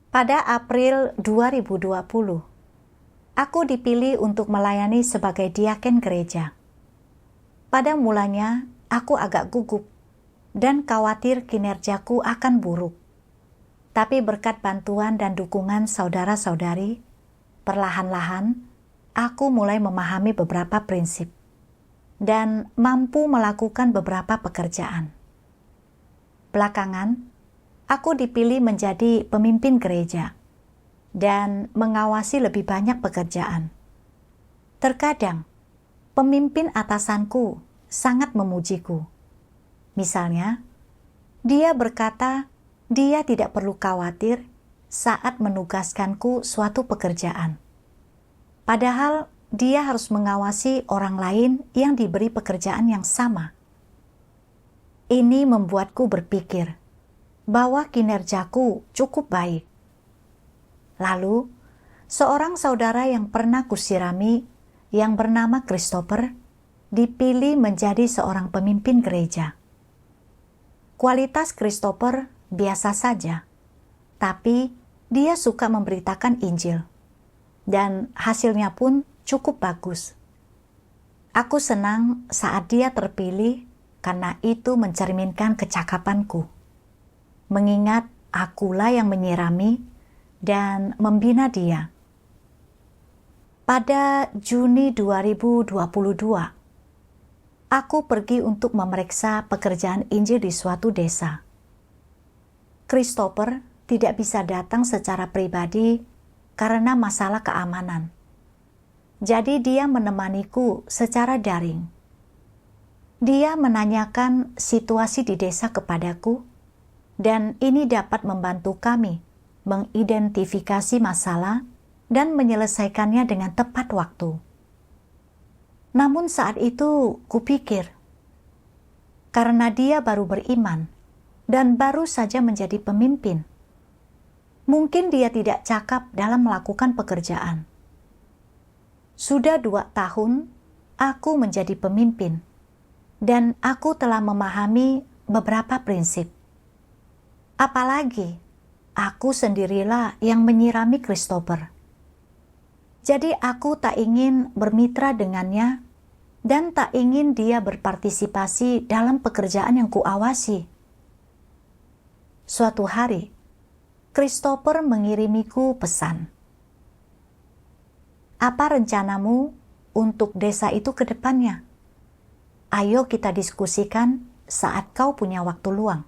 Pada April 2020, aku dipilih untuk melayani sebagai diaken gereja. Pada mulanya, aku agak gugup dan khawatir kinerjaku akan buruk. Tapi berkat bantuan dan dukungan saudara-saudari, perlahan-lahan aku mulai memahami beberapa prinsip dan mampu melakukan beberapa pekerjaan. Belakangan, aku dipilih menjadi pemimpin gereja dan mengawasi lebih banyak pekerjaan. Terkadang, pemimpin atasanku sangat memujiku. Misalnya, dia berkata dia tidak perlu khawatir saat menugaskanku suatu pekerjaan. Padahal dia harus mengawasi orang lain yang diberi pekerjaan yang sama. Ini membuatku berpikir bahwa kinerjaku cukup baik. Lalu, seorang saudara yang pernah kusirami yang bernama Christopher dipilih menjadi seorang pemimpin gereja. Kualitas Christopher biasa saja, tapi dia suka memberitakan Injil, dan hasilnya pun cukup bagus. Aku senang saat dia terpilih karena itu mencerminkan kecakapanku. Mengingat akulah yang menyirami dan membina dia. Pada Juni 2022, aku pergi untuk memeriksa pekerjaan Injil di suatu desa. Christopher tidak bisa datang secara pribadi karena masalah keamanan. Jadi dia menemaniku secara daring. Dia menanyakan situasi di desa kepadaku, dan ini dapat membantu kami mengidentifikasi masalah dan menyelesaikannya dengan tepat waktu. Namun saat itu kupikir, karena dia baru beriman dan baru saja menjadi pemimpin, mungkin dia tidak cakap dalam melakukan pekerjaan. Sudah 2 tahun aku menjadi pemimpin, dan aku telah memahami beberapa prinsip. Apalagi, aku sendirilah yang menyirami Christopher. Jadi aku tak ingin bermitra dengannya dan tak ingin dia berpartisipasi dalam pekerjaan yang kuawasi. Suatu hari, Christopher mengirimiku pesan. Apa rencanamu untuk desa itu ke depannya? Ayo kita diskusikan saat kau punya waktu luang.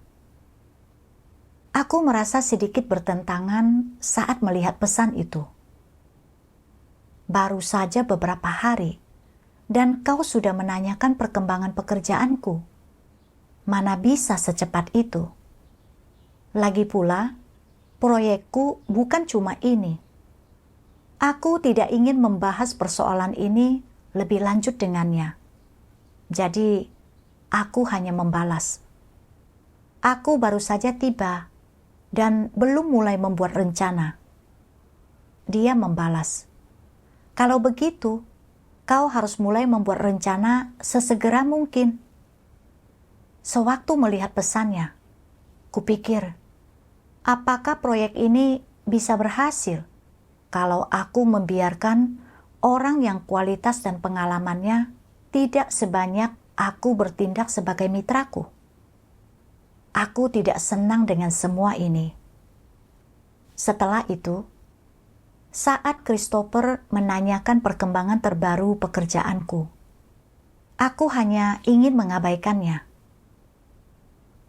Aku merasa sedikit bertentangan saat melihat pesan itu. Baru saja beberapa hari, dan kau sudah menanyakan perkembangan pekerjaanku. Mana bisa secepat itu? Lagi pula, proyekku bukan cuma ini. Aku tidak ingin membahas persoalan ini lebih lanjut dengannya. Jadi, aku hanya membalas. Aku baru saja tiba dan belum mulai membuat rencana. Dia membalas, kalau begitu, kau harus mulai membuat rencana sesegera mungkin. Sewaktu melihat pesannya, kupikir, apakah proyek ini bisa berhasil kalau aku membiarkan orang yang kualitas dan pengalamannya tidak sebanyak aku bertindak sebagai mitraku? Aku tidak senang dengan semua ini. Setelah itu, saat Christopher menanyakan perkembangan terbaru pekerjaanku, aku hanya ingin mengabaikannya.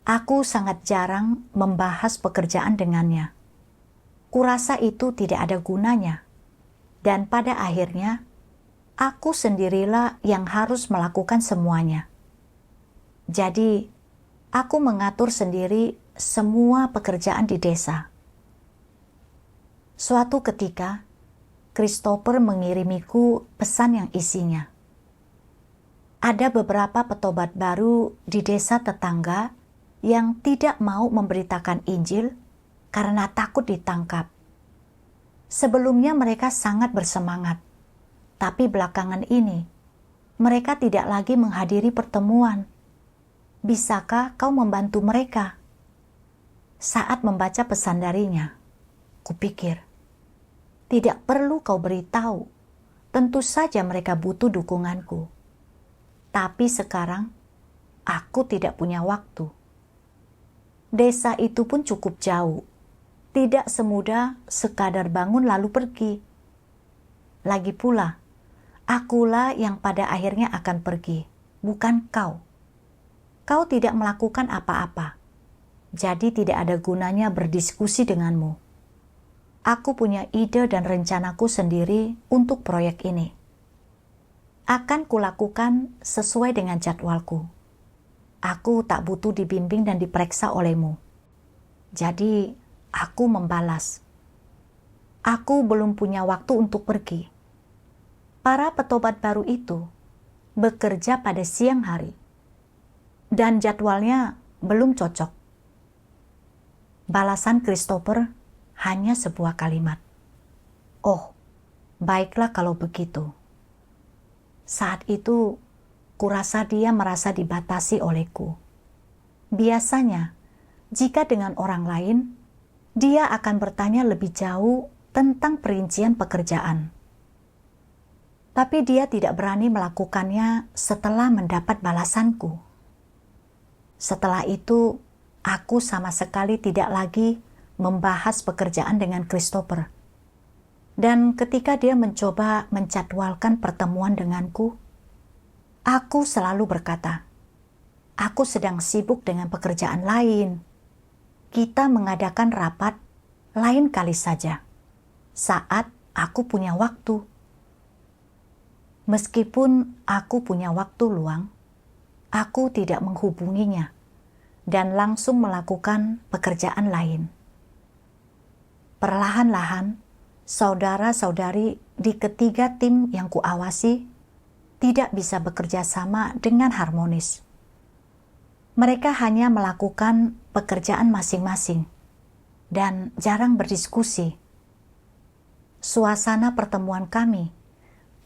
Aku sangat jarang membahas pekerjaan dengannya. Kurasa itu tidak ada gunanya, dan pada akhirnya, aku sendirilah yang harus melakukan semuanya. Jadi, aku mengatur sendiri semua pekerjaan di desa. Suatu ketika, Christopher mengirimiku pesan yang isinya. Ada beberapa petobat baru di desa tetangga yang tidak mau memberitakan Injil karena takut ditangkap. Sebelumnya mereka sangat bersemangat, tapi belakangan ini mereka tidak lagi menghadiri pertemuan. Bisakah kau membantu mereka? Saat membaca pesan darinya, Kupikir, tidak perlu kau beritahu. Tentu saja mereka butuh dukunganku. Tapi sekarang, aku tidak punya waktu. Desa itu pun cukup jauh. Tidak semudah sekadar bangun lalu pergi. Lagi pula, akulah yang pada akhirnya akan pergi, bukan kau. Kau tidak melakukan apa-apa. Jadi tidak ada gunanya berdiskusi denganmu. Aku punya ide dan rencanaku sendiri untuk proyek ini. Akan kulakukan sesuai dengan jadwalku. Aku tak butuh dibimbing dan diperiksa olehmu. Jadi, aku membalas. Aku belum punya waktu untuk pergi. Para petobat baru itu bekerja pada siang hari. Dan jadwalnya belum cocok. Balasan Christopher hanya sebuah kalimat. Oh, baiklah kalau begitu. Saat itu, kurasa dia merasa dibatasi olehku. Biasanya, jika dengan orang lain, dia akan bertanya lebih jauh tentang perincian pekerjaan. Tapi dia tidak berani melakukannya setelah mendapat balasanku. Setelah itu, aku sama sekali tidak lagi membahas pekerjaan dengan Christopher. Dan ketika dia mencoba menjadwalkan pertemuan denganku, aku selalu berkata, aku sedang sibuk dengan pekerjaan lain. Kita mengadakan rapat lain kali saja, saat aku punya waktu. Meskipun aku punya waktu luang, aku tidak menghubunginya dan langsung melakukan pekerjaan lain. Perlahan-lahan, saudara-saudari di ketiga tim yang kuawasi tidak bisa bekerja sama dengan harmonis. Mereka hanya melakukan pekerjaan masing-masing dan jarang berdiskusi. Suasana pertemuan kami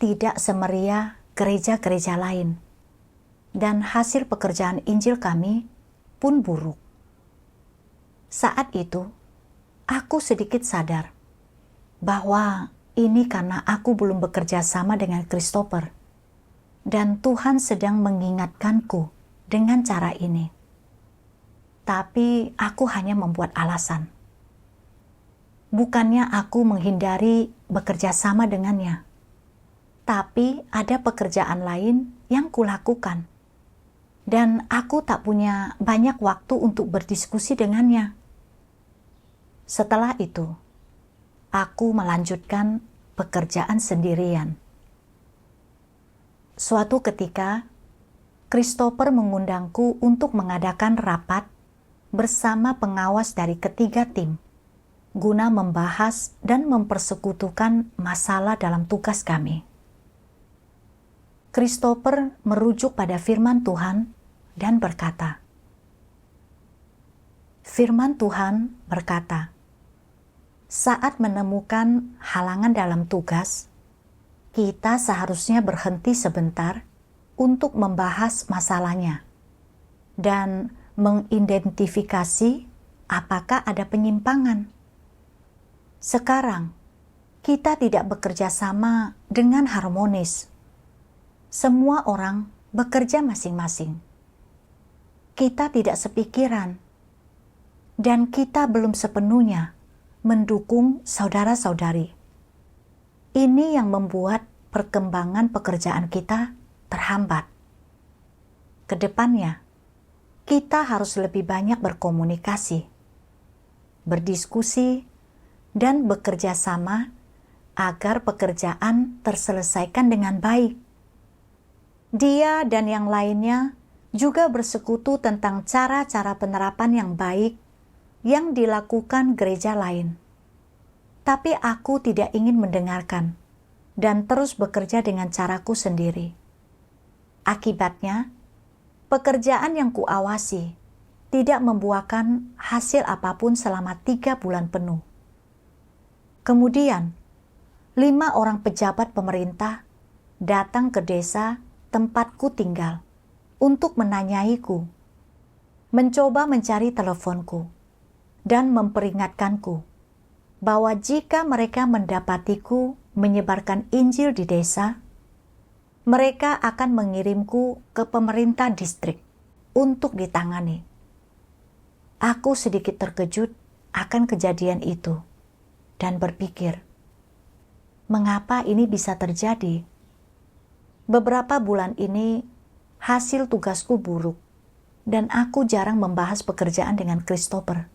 tidak semeriah gereja-gereja lain, dan hasil pekerjaan Injil kami pun buruk. Saat itu, aku sedikit sadar bahwa ini karena aku belum bekerja sama dengan Christopher, dan Tuhan sedang mengingatkanku dengan cara ini. Tapi aku hanya membuat alasan. Bukannya aku menghindari bekerja sama dengannya, tapi ada pekerjaan lain yang kulakukan, dan aku tak punya banyak waktu untuk berdiskusi dengannya. Setelah itu, aku melanjutkan pekerjaan sendirian. Suatu ketika, Christopher mengundangku untuk mengadakan rapat bersama pengawas dari ketiga tim, guna membahas dan mempersekutukan masalah dalam tugas kami. Christopher merujuk pada firman Tuhan dan berkata, Firman Tuhan berkata, saat menemukan halangan dalam tugas, kita seharusnya berhenti sebentar untuk membahas masalahnya dan mengidentifikasi apakah ada penyimpangan. Sekarang, kita tidak bekerja sama dengan harmonis. Semua orang bekerja masing-masing. Kita tidak sepikiran, dan kita belum sepenuhnya mendukung saudara-saudari. Ini yang membuat perkembangan pekerjaan kita terhambat. Kedepannya, kita harus lebih banyak berkomunikasi, berdiskusi, dan bekerja sama agar pekerjaan terselesaikan dengan baik. Dia dan yang lainnya juga bersekutu tentang cara-cara penerapan yang baik yang dilakukan gereja lain. Tapi aku tidak ingin mendengarkan dan terus bekerja dengan caraku sendiri. Akibatnya, pekerjaan yang kuawasi tidak membuahkan hasil apapun selama 3 bulan penuh. Kemudian, 5 orang pejabat pemerintah datang ke desa tempatku tinggal untuk menanyaiku, mencoba mencari teleponku, dan memperingatkanku bahwa jika mereka mendapatiku menyebarkan Injil di desa, mereka akan mengirimku ke pemerintah distrik untuk ditangani. Aku sedikit terkejut akan kejadian itu dan berpikir, mengapa ini bisa terjadi? Beberapa bulan ini hasil tugasku buruk dan aku jarang membahas pekerjaan dengan Christopher.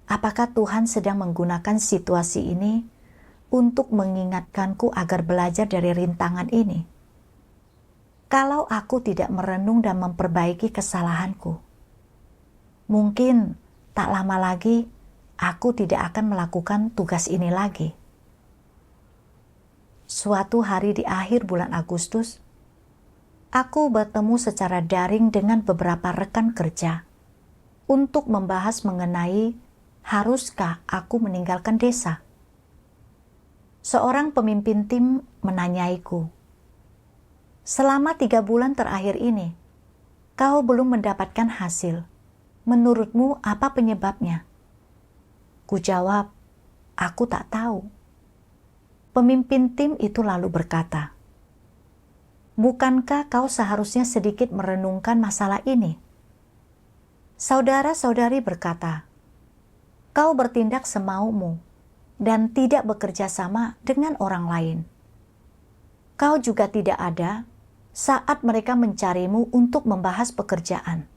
Apakah Tuhan sedang menggunakan situasi ini untuk mengingatkanku agar belajar dari rintangan ini? Kalau aku tidak merenung dan memperbaiki kesalahanku, mungkin tak lama lagi aku tidak akan melakukan tugas ini lagi. Suatu hari di akhir bulan Agustus, aku bertemu secara daring dengan beberapa rekan kerja untuk membahas mengenai haruskah aku meninggalkan desa. Seorang pemimpin tim menanyaiku, selama 3 bulan terakhir ini, kau belum mendapatkan hasil. Menurutmu apa penyebabnya? Kujawab, aku tak tahu. Pemimpin tim itu lalu berkata, bukankah kau seharusnya sedikit merenungkan masalah ini? Saudara-saudari berkata, kau bertindak semaumu dan tidak bekerja sama dengan orang lain. Kau juga tidak ada saat mereka mencarimu untuk membahas pekerjaan.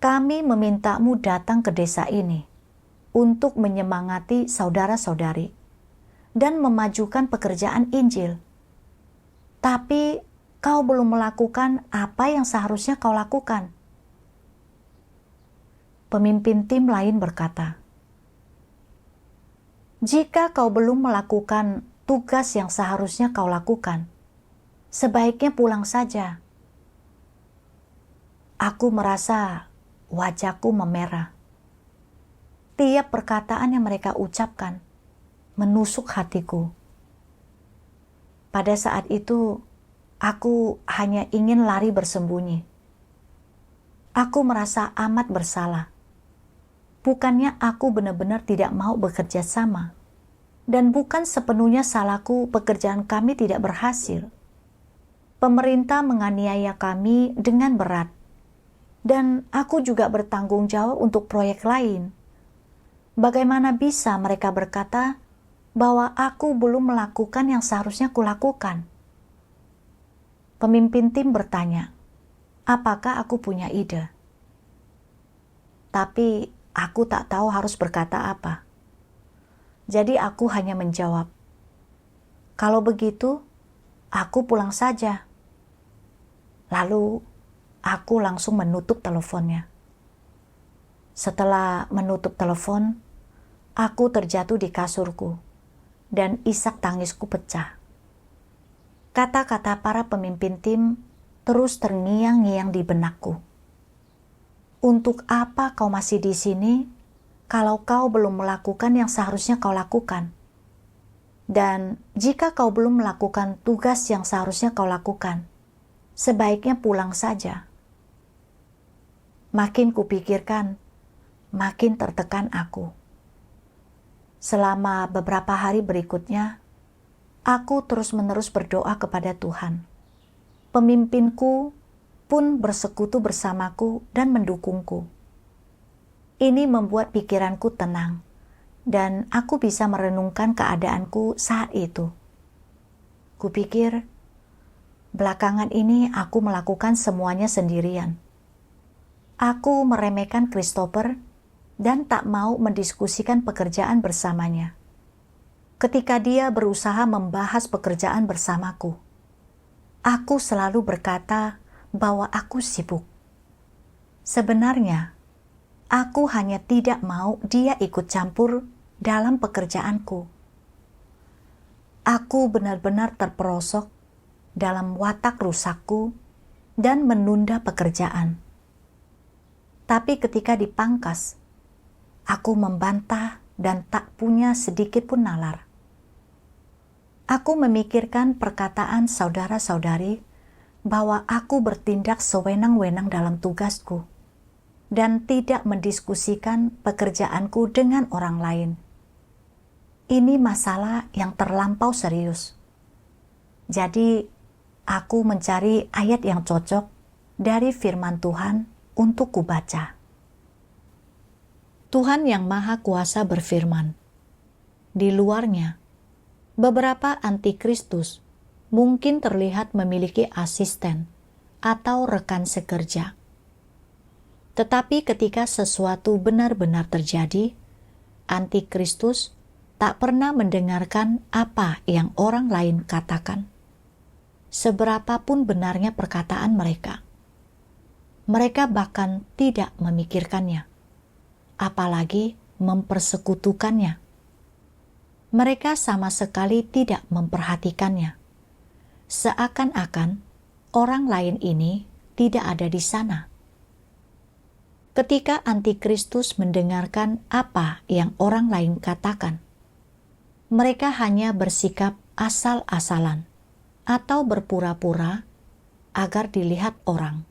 Kami memintamu datang ke desa ini untuk menyemangati saudara-saudari dan memajukan pekerjaan Injil. Tapi kau belum melakukan apa yang seharusnya kau lakukan. Pemimpin tim lain berkata, jika kau belum melakukan tugas yang seharusnya kau lakukan, sebaiknya pulang saja. Aku merasa wajahku memerah. Tiap perkataan yang mereka ucapkan menusuk hatiku. Pada saat itu, aku hanya ingin lari bersembunyi. Aku merasa amat bersalah. Bukannya aku benar-benar tidak mau bekerja sama, dan bukan sepenuhnya salahku pekerjaan kami tidak berhasil. Pemerintah menganiaya kami dengan berat, dan aku juga bertanggung jawab untuk proyek lain. Bagaimana bisa mereka berkata bahwa aku belum melakukan yang seharusnya kulakukan? Pemimpin tim bertanya, apakah aku punya ide? Tapi aku tak tahu harus berkata apa. Jadi aku hanya menjawab, kalau begitu, aku pulang saja. Lalu aku langsung menutup teleponnya. Setelah menutup telepon, aku terjatuh di kasurku dan isak tangisku pecah. Kata-kata para pemimpin tim terus terngiang-ngiang di benakku. Untuk apa kau masih di sini kalau kau belum melakukan yang seharusnya kau lakukan? Dan jika kau belum melakukan tugas yang seharusnya kau lakukan, sebaiknya pulang saja. Makin kupikirkan, makin tertekan aku. Selama beberapa hari berikutnya, aku terus-menerus berdoa kepada Tuhan. Pemimpinku pun bersekutu bersamaku dan mendukungku. Ini membuat pikiranku tenang, dan aku bisa merenungkan keadaanku saat itu. Kupikir, belakangan ini aku melakukan semuanya sendirian. Aku meremehkan Christopher dan tak mau mendiskusikan pekerjaan bersamanya. Ketika dia berusaha membahas pekerjaan bersamaku, aku selalu berkata bahwa aku sibuk. Sebenarnya, aku hanya tidak mau dia ikut campur dalam pekerjaanku. Aku benar-benar terperosok dalam watak rusakku dan menunda pekerjaan. Tapi ketika dipangkas, aku membantah dan tak punya sedikit pun nalar. Aku memikirkan perkataan saudara-saudari bahwa aku bertindak sewenang-wenang dalam tugasku. dan tidak mendiskusikan pekerjaanku dengan orang lain. Ini masalah yang terlampau serius. Jadi, aku mencari ayat yang cocok dari firman Tuhan untuk kubaca. Tuhan yang Maha Kuasa berfirman, di luarnya, beberapa antikristus mungkin terlihat memiliki asisten atau rekan sekerja. Tetapi ketika sesuatu benar-benar terjadi, antikristus tak pernah mendengarkan apa yang orang lain katakan. Seberapapun benarnya perkataan mereka, mereka bahkan tidak memikirkannya, apalagi mempersekutukannya. Mereka sama sekali tidak memperhatikannya, seakan-akan orang lain ini tidak ada di sana. Ketika antikristus mendengarkan apa yang orang lain katakan, mereka hanya bersikap asal-asalan atau berpura-pura agar dilihat orang.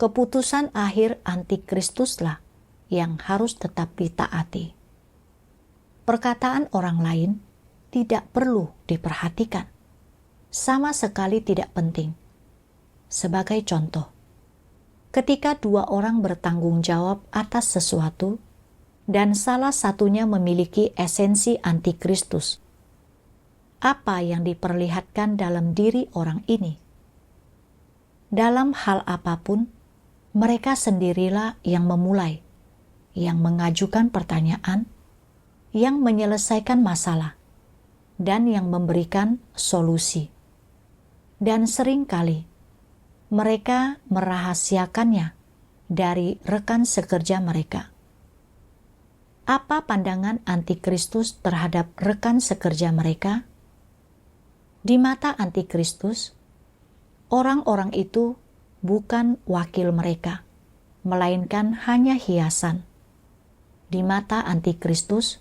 Keputusan akhir antikristuslah yang harus tetap ditaati. Perkataan orang lain tidak perlu diperhatikan, sama sekali tidak penting. Sebagai contoh, ketika dua orang bertanggung jawab atas sesuatu, dan salah satunya memiliki esensi antikristus, apa yang diperlihatkan dalam diri orang ini? Dalam hal apapun, mereka sendirilah yang memulai, yang mengajukan pertanyaan, yang menyelesaikan masalah, dan yang memberikan solusi. Dan seringkali, mereka merahasiakannya dari rekan sekerja mereka. Apa pandangan antikristus terhadap rekan sekerja mereka? Di mata antikristus, orang-orang itu bukan wakil mereka, melainkan hanya hiasan. Di mata antikristus,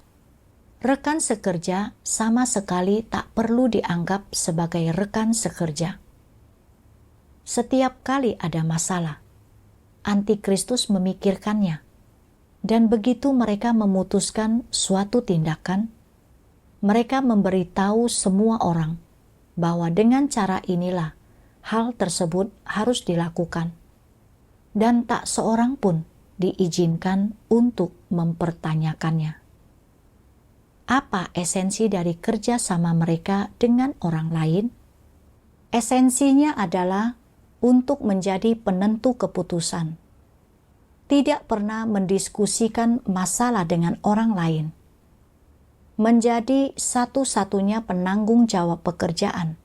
rekan sekerja sama sekali tak perlu dianggap sebagai rekan sekerja. Setiap kali ada masalah, antikristus memikirkannya. Dan begitu mereka memutuskan suatu tindakan, mereka memberitahu semua orang bahwa dengan cara inilah hal tersebut harus dilakukan, dan tak seorang pun diizinkan untuk mempertanyakannya. Apa esensi dari kerjasama mereka dengan orang lain? Esensinya adalah untuk menjadi penentu keputusan, tidak pernah mendiskusikan masalah dengan orang lain, menjadi satu-satunya penanggung jawab pekerjaan,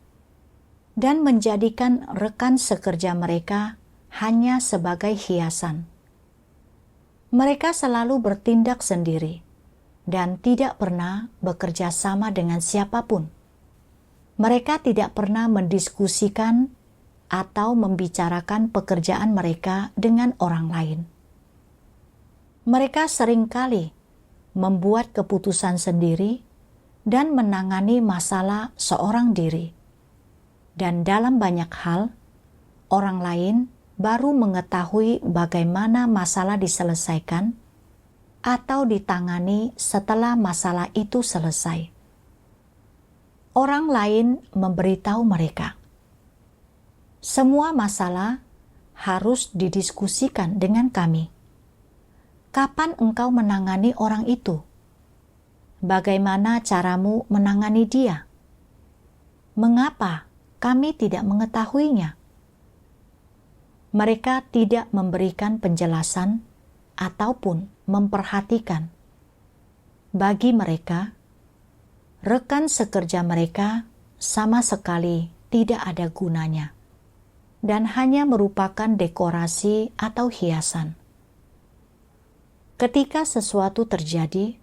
dan menjadikan rekan sekerja mereka hanya sebagai hiasan. Mereka selalu bertindak sendiri dan tidak pernah bekerja sama dengan siapapun. Mereka tidak pernah mendiskusikan atau membicarakan pekerjaan mereka dengan orang lain. Mereka seringkali membuat keputusan sendiri dan menangani masalah seorang diri. Dan dalam banyak hal, orang lain baru mengetahui bagaimana masalah diselesaikan atau ditangani setelah masalah itu selesai. Orang lain memberitahu mereka, semua masalah harus didiskusikan dengan kami. Kapan engkau menangani orang itu? Bagaimana caramu menangani dia? Mengapa kami tidak mengetahuinya? Mereka tidak memberikan penjelasan ataupun memperhatikan. Bagi mereka, rekan sekerja mereka sama sekali tidak ada gunanya dan hanya merupakan dekorasi atau hiasan. Ketika sesuatu terjadi,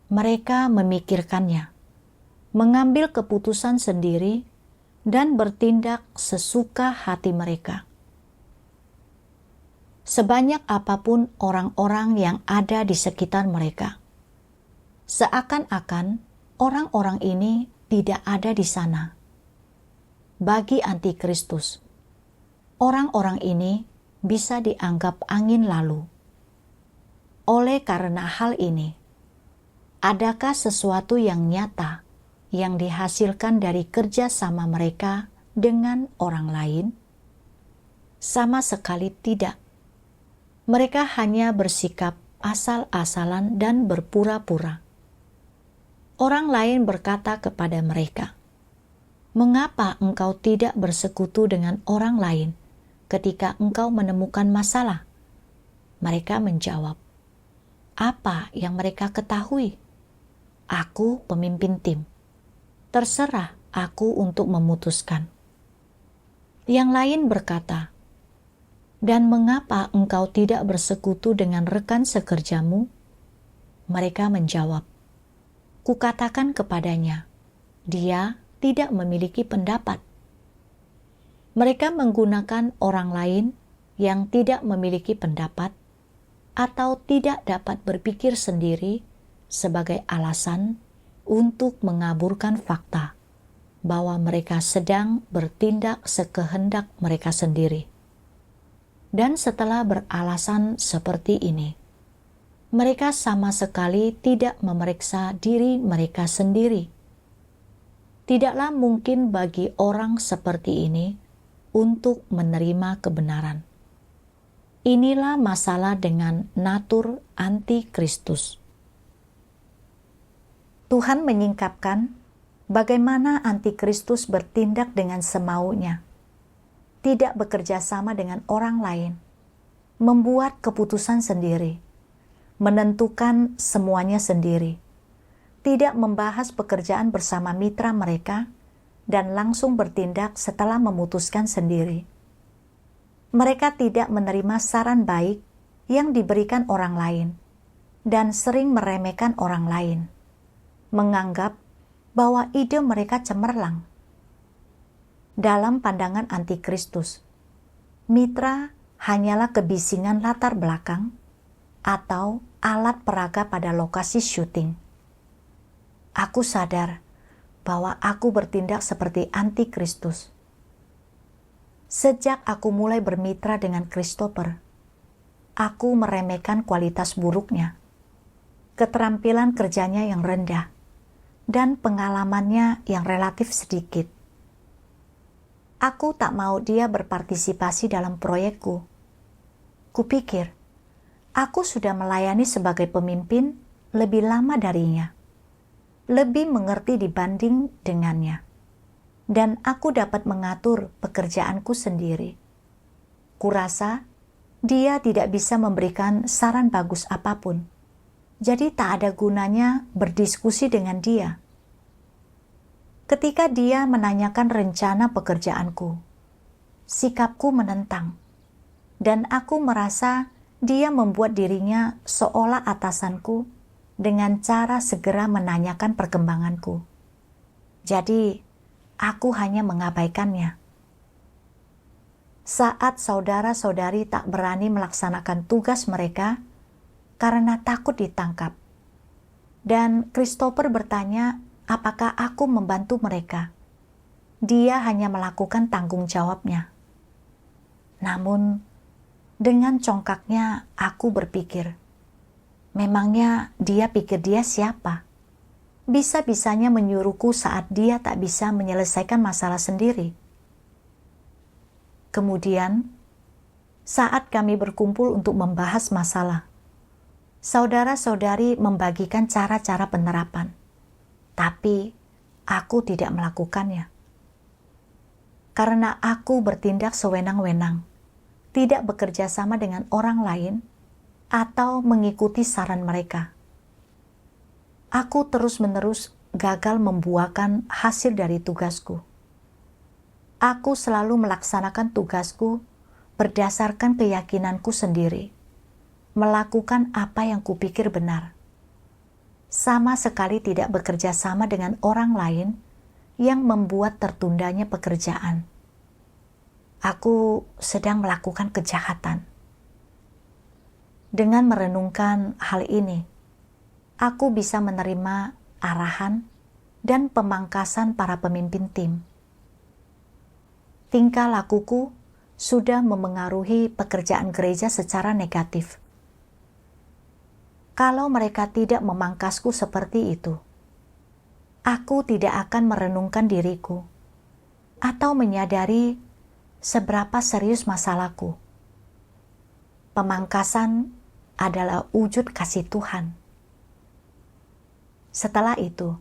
mereka memikirkannya, mengambil keputusan sendiri, dan bertindak sesuka hati mereka. Sebanyak apapun orang-orang yang ada di sekitar mereka, seakan-akan orang-orang ini tidak ada di sana. Bagi antikristus, orang-orang ini bisa dianggap angin lalu. Oleh karena hal ini, adakah sesuatu yang nyata yang dihasilkan dari kerja sama mereka dengan orang lain? Sama sekali tidak. Mereka hanya bersikap asal-asalan dan berpura-pura. Orang lain berkata kepada mereka, "Mengapa engkau tidak bersekutu dengan orang lain ketika engkau menemukan masalah?" Mereka menjawab, "Apa yang mereka ketahui? Aku pemimpin tim. Terserah aku untuk memutuskan." Yang lain berkata, "Dan mengapa engkau tidak bersekutu dengan rekan sekerjamu?" Mereka menjawab, "Kukatakan kepadanya, dia tidak memiliki pendapat." Mereka menggunakan orang lain yang tidak memiliki pendapat atau tidak dapat berpikir sendiri sebagai alasan untuk mengaburkan fakta bahwa mereka sedang bertindak sekehendak mereka sendiri. Dan setelah beralasan seperti ini, mereka sama sekali tidak memeriksa diri mereka sendiri. Tidaklah mungkin bagi orang seperti ini untuk menerima kebenaran. Inilah masalah dengan natur antikristus. Tuhan menyingkapkan bagaimana antikristus bertindak dengan semaunya, tidak bekerja sama dengan orang lain, membuat keputusan sendiri, menentukan semuanya sendiri, tidak membahas pekerjaan bersama mitra mereka, dan langsung bertindak setelah memutuskan sendiri. Mereka tidak menerima saran baik yang diberikan orang lain, dan sering meremehkan orang lain, menganggap bahwa ide mereka cemerlang. Dalam pandangan antikristus, mitra hanyalah kebisingan latar belakang atau alat peraga pada lokasi syuting. Aku sadar bahwa aku bertindak seperti antikristus. Sejak aku mulai bermitra dengan Christopher, aku meremehkan kualitas buruknya, keterampilan kerjanya yang rendah, dan pengalamannya yang relatif sedikit. Aku tak mau dia berpartisipasi dalam proyekku. Kupikir, aku sudah melayani sebagai pemimpin lebih lama darinya, lebih mengerti dibanding dengannya, dan aku dapat mengatur pekerjaanku sendiri. Kurasa dia tidak bisa memberikan saran bagus apapun, jadi tak ada gunanya berdiskusi dengan dia. Ketika dia menanyakan rencana pekerjaanku, sikapku menentang, dan aku merasa dia membuat dirinya seolah atasanku dengan cara segera menanyakan perkembanganku. Jadi, aku hanya mengabaikannya. Saat saudara-saudari tak berani melaksanakan tugas mereka karena takut ditangkap, dan Christopher bertanya apakah aku membantu mereka, dia hanya melakukan tanggung jawabnya. Namun, dengan congkaknya aku berpikir, memangnya dia pikir dia siapa? Bisa-bisanya menyuruhku saat dia tak bisa menyelesaikan masalah sendiri. Kemudian, saat kami berkumpul untuk membahas masalah, saudara-saudari membagikan cara-cara penerapan. Tapi aku tidak melakukannya. Karena aku bertindak sewenang-wenang, tidak bekerja sama dengan orang lain, atau mengikuti saran mereka. Aku terus-menerus gagal membuahkan hasil dari tugasku. Aku selalu melaksanakan tugasku berdasarkan keyakinanku sendiri, melakukan apa yang kupikir benar. Sama sekali tidak bekerja sama dengan orang lain yang membuat tertundanya pekerjaan. Aku sedang melakukan kejahatan. Dengan merenungkan hal ini, aku bisa menerima arahan dan pemangkasan para pemimpin tim. Tingkah lakuku sudah memengaruhi pekerjaan gereja secara negatif. Kalau mereka tidak memangkasku seperti itu, aku tidak akan merenungkan diriku atau menyadari seberapa serius masalahku. Pemangkasan adalah wujud kasih Tuhan. Setelah itu,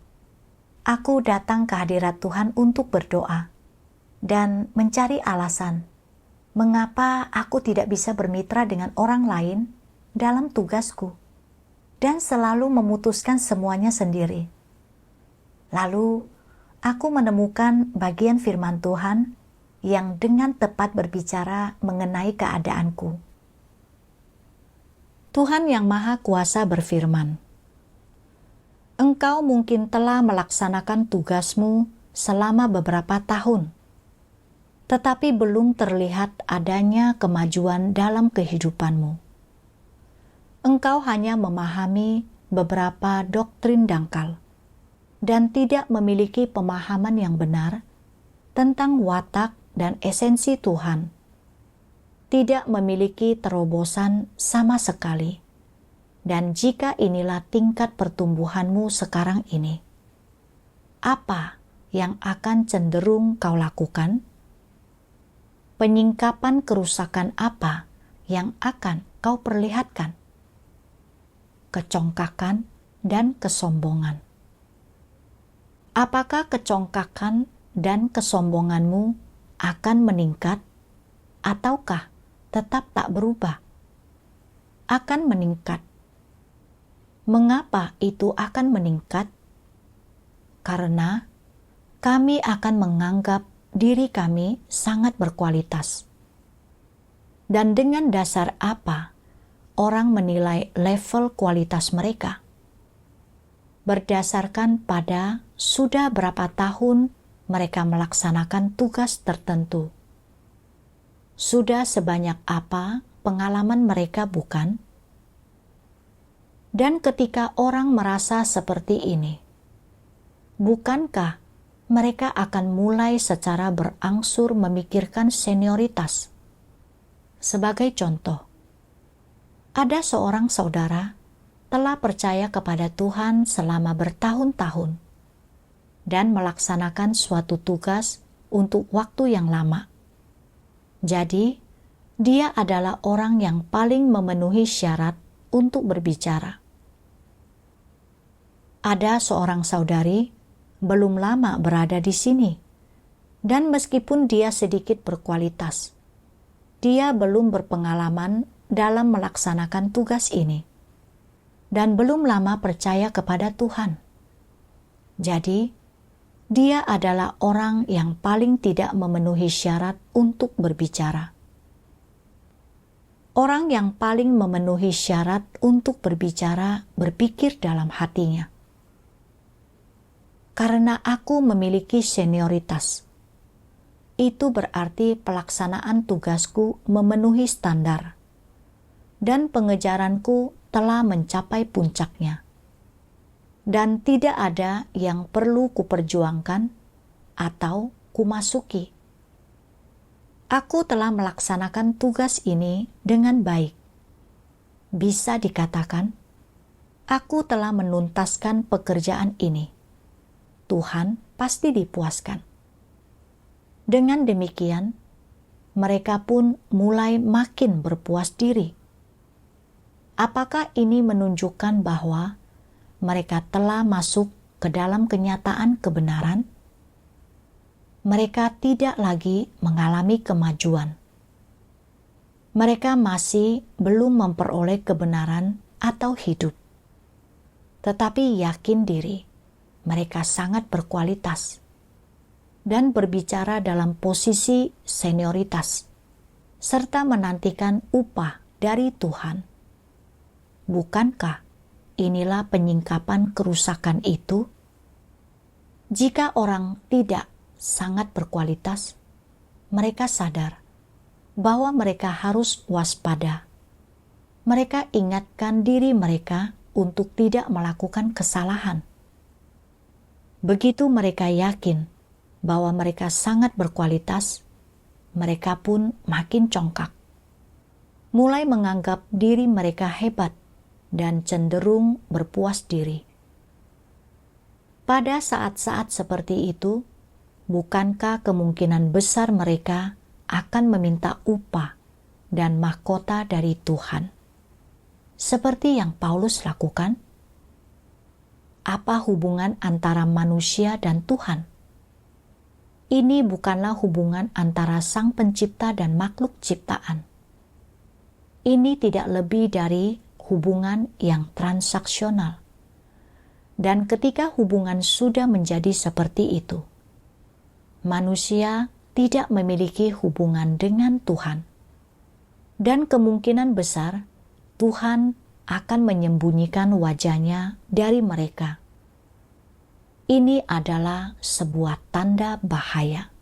aku datang ke hadirat Tuhan untuk berdoa dan mencari alasan mengapa aku tidak bisa bermitra dengan orang lain dalam tugasku dan selalu memutuskan semuanya sendiri. Lalu, aku menemukan bagian firman Tuhan yang dengan tepat berbicara mengenai keadaanku. Tuhan Yang Maha Kuasa berfirman, "Engkau mungkin telah melaksanakan tugasmu selama beberapa tahun, tetapi belum terlihat adanya kemajuan dalam kehidupanmu. Engkau hanya memahami beberapa doktrin dangkal dan tidak memiliki pemahaman yang benar tentang watak dan esensi Tuhan, tidak memiliki terobosan sama sekali. Dan jika inilah tingkat pertumbuhanmu sekarang ini, apa yang akan cenderung kau lakukan? Penyingkapan kerusakan apa yang akan kau perlihatkan? Kecongkakan dan kesombongan. Apakah kecongkakan dan kesombonganmu akan meningkat, ataukah tetap tak berubah? Akan meningkat. Mengapa itu akan meningkat? Karena kami akan menganggap diri kami sangat berkualitas. Dan dengan dasar apa orang menilai level kualitas mereka? Berdasarkan pada sudah berapa tahun mereka melaksanakan tugas tertentu. Sudah sebanyak apa pengalaman mereka, bukan? Dan ketika orang merasa seperti ini, bukankah mereka akan mulai secara berangsur memikirkan senioritas? Sebagai contoh, ada seorang saudara telah percaya kepada Tuhan selama bertahun-tahun dan melaksanakan suatu tugas untuk waktu yang lama. Jadi, dia adalah orang yang paling memenuhi syarat untuk berbicara. Ada seorang saudari belum lama berada di sini, dan meskipun dia sedikit berkualitas, dia belum berpengalaman dalam melaksanakan tugas ini, dan belum lama percaya kepada Tuhan. Jadi, dia adalah orang yang paling tidak memenuhi syarat untuk berbicara. Orang yang paling memenuhi syarat untuk berbicara berpikir dalam hatinya, "Karena aku memiliki senioritas, itu berarti pelaksanaan tugasku memenuhi standar, dan pengejaranku telah mencapai puncaknya, dan tidak ada yang perlu kuperjuangkan atau kumasuki. Aku telah melaksanakan tugas ini dengan baik. Bisa dikatakan, aku telah menuntaskan pekerjaan ini. Tuhan pasti dipuaskan." Dengan demikian, mereka pun mulai makin berpuas diri. Apakah ini menunjukkan bahwa mereka telah masuk ke dalam kenyataan kebenaran? Mereka tidak lagi mengalami kemajuan. Mereka masih belum memperoleh kebenaran atau hidup, tetapi yakin diri mereka sangat berkualitas dan berbicara dalam posisi senioritas, serta menantikan upah dari Tuhan. Bukankah inilah penyingkapan kerusakan itu? Jika orang tidak sangat berkualitas, mereka sadar bahwa mereka harus waspada. Mereka ingatkan diri mereka untuk tidak melakukan kesalahan. Begitu mereka yakin bahwa mereka sangat berkualitas, mereka pun makin congkak. Mulai menganggap diri mereka hebat dan cenderung berpuas diri. Pada saat-saat seperti itu, bukankah kemungkinan besar mereka akan meminta upah dan mahkota dari Tuhan? Seperti yang Paulus lakukan? Apa hubungan antara manusia dan Tuhan? Ini bukanlah hubungan antara Sang Pencipta dan makhluk ciptaan. Ini tidak lebih dari hubungan yang transaksional. Dan ketika hubungan sudah menjadi seperti itu, manusia tidak memiliki hubungan dengan Tuhan. Dan kemungkinan besar Tuhan akan menyembunyikan wajahnya dari mereka. Ini adalah sebuah tanda bahaya.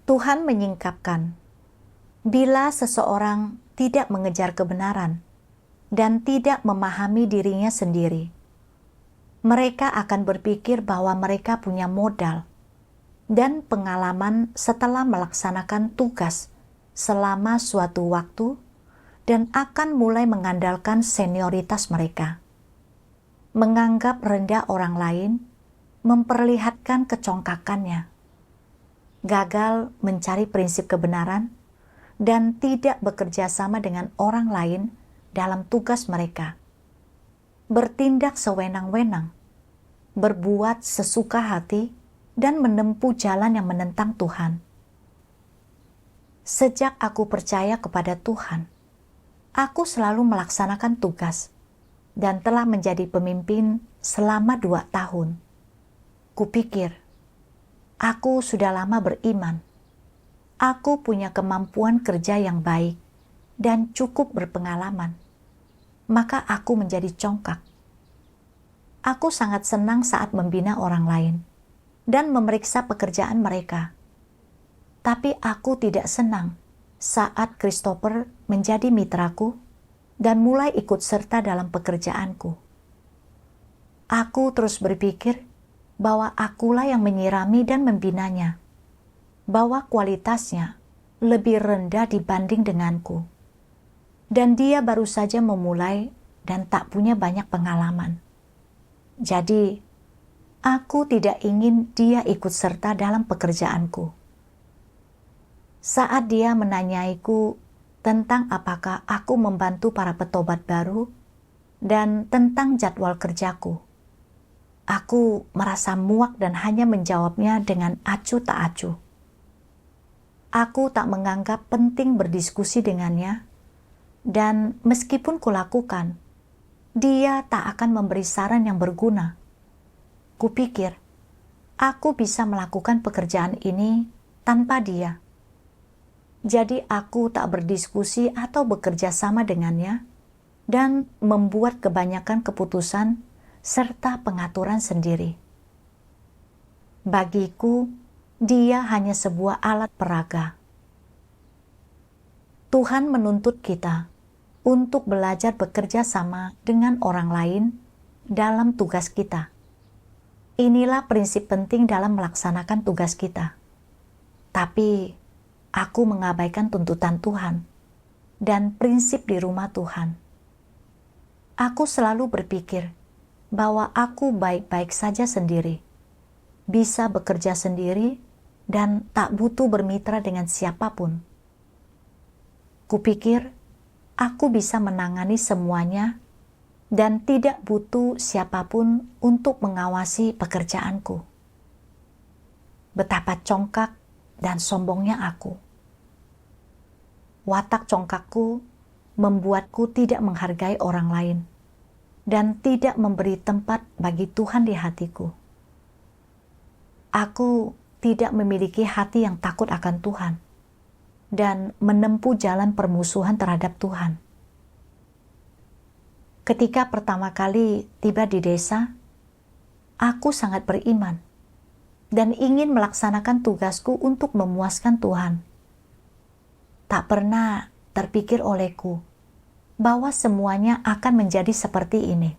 Tuhan menyingkapkan, bila seseorang tidak mengejar kebenaran dan tidak memahami dirinya sendiri, mereka akan berpikir bahwa mereka punya modal dan pengalaman setelah melaksanakan tugas selama suatu waktu dan akan mulai mengandalkan senioritas mereka. Menganggap rendah orang lain, memperlihatkan kecongkakannya, gagal mencari prinsip kebenaran, dan tidak bekerja sama dengan orang lain dalam tugas mereka. Bertindak sewenang-wenang, berbuat sesuka hati, dan menempuh jalan yang menentang Tuhan. Sejak aku percaya kepada Tuhan, aku selalu melaksanakan tugas dan telah menjadi pemimpin selama 2 tahun. Kupikir, aku sudah lama beriman. Aku punya kemampuan kerja yang baik dan cukup berpengalaman. Maka aku menjadi congkak. Aku sangat senang saat membina orang lain dan memeriksa pekerjaan mereka. Tapi aku tidak senang saat Christopher menjadi mitraku dan mulai ikut serta dalam pekerjaanku. Aku terus berpikir bahwa akulah yang menyirami dan membinanya, bahwa kualitasnya lebih rendah dibanding denganku. Dan dia baru saja memulai dan tak punya banyak pengalaman. Jadi, aku tidak ingin dia ikut serta dalam pekerjaanku. Saat dia menanyaiku tentang apakah aku membantu para petobat baru dan tentang jadwal kerjaku, aku merasa muak dan hanya menjawabnya dengan acuh tak acuh. Aku tak menganggap penting berdiskusi dengannya, dan meskipun kulakukan, dia tak akan memberi saran yang berguna. Kupikir, aku bisa melakukan pekerjaan ini tanpa dia. Jadi aku tak berdiskusi atau bekerja sama dengannya dan membuat kebanyakan keputusan serta pengaturan sendiri. Bagiku, dia hanya sebuah alat peraga. Tuhan menuntut kita untuk belajar bekerja sama dengan orang lain dalam tugas kita. Inilah prinsip penting dalam melaksanakan tugas kita. Tapi aku mengabaikan tuntutan Tuhan dan prinsip di rumah Tuhan. Aku selalu berpikir bahwa aku baik-baik saja sendiri, bisa bekerja sendiri, dan tak butuh bermitra dengan siapapun. Kupikir aku bisa menangani semuanya dan tidak butuh siapapun untuk mengawasi pekerjaanku. Betapa congkak dan sombongnya aku. Watak congkakku membuatku tidak menghargai orang lain dan tidak memberi tempat bagi Tuhan di hatiku. Aku tidak memiliki hati yang takut akan Tuhan dan menempuh jalan permusuhan terhadap Tuhan. Ketika pertama kali tiba di desa, aku sangat beriman dan ingin melaksanakan tugasku untuk memuaskan Tuhan. Tak pernah terpikir olehku bahwa semuanya akan menjadi seperti ini.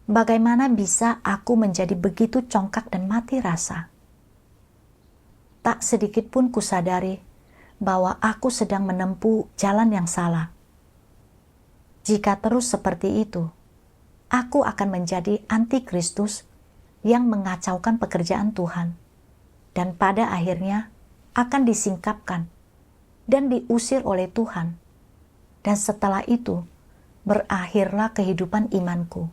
Bagaimana bisa aku menjadi begitu congkak dan mati rasa? tak sedikit pun kusadari bahwa aku sedang menempuh jalan yang salah. Jika terus seperti itu, aku akan menjadi antikristus yang mengacaukan pekerjaan Tuhan, dan pada akhirnya akan disingkapkan dan diusir oleh Tuhan. Dan setelah itu, berakhirlah kehidupan imanku.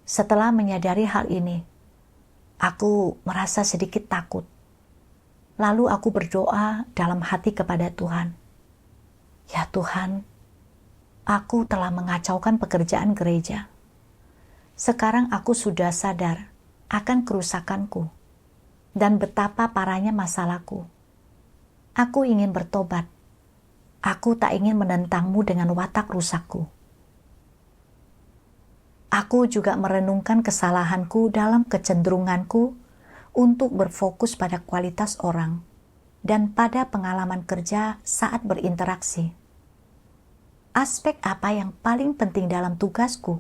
Setelah menyadari hal ini, aku merasa sedikit takut. Lalu aku berdoa dalam hati kepada Tuhan. Ya Tuhan, aku telah mengacaukan pekerjaan gereja. Sekarang aku sudah sadar akan kerusakanku dan betapa parahnya masalahku. Aku ingin bertobat. Aku tak ingin menentangmu dengan watak rusakku. Aku juga merenungkan kesalahanku dalam kecenderunganku untuk berfokus pada kualitas orang dan pada pengalaman kerja saat berinteraksi. Aspek apa yang paling penting dalam tugasku?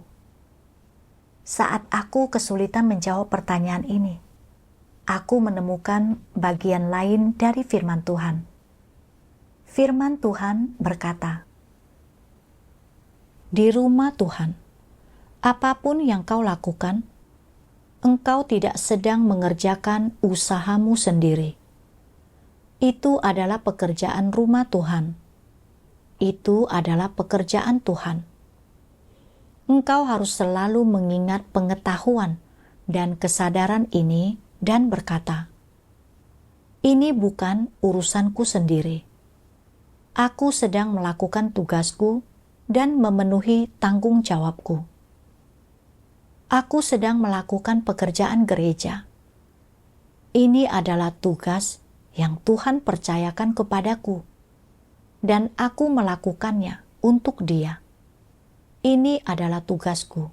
Saat aku kesulitan menjawab pertanyaan ini, aku menemukan bagian lain dari firman Tuhan. Firman Tuhan berkata, "Di rumah Tuhan, apapun yang kau lakukan, engkau tidak sedang mengerjakan usahamu sendiri. Itu adalah pekerjaan rumah Tuhan. Itu adalah pekerjaan Tuhan. Engkau harus selalu mengingat pengetahuan dan kesadaran ini dan berkata, 'Ini bukan urusanku sendiri. Aku sedang melakukan tugasku dan memenuhi tanggung jawabku. Aku sedang melakukan pekerjaan gereja. Ini adalah tugas yang Tuhan percayakan kepadaku, dan aku melakukannya untuk Dia. Ini adalah tugasku,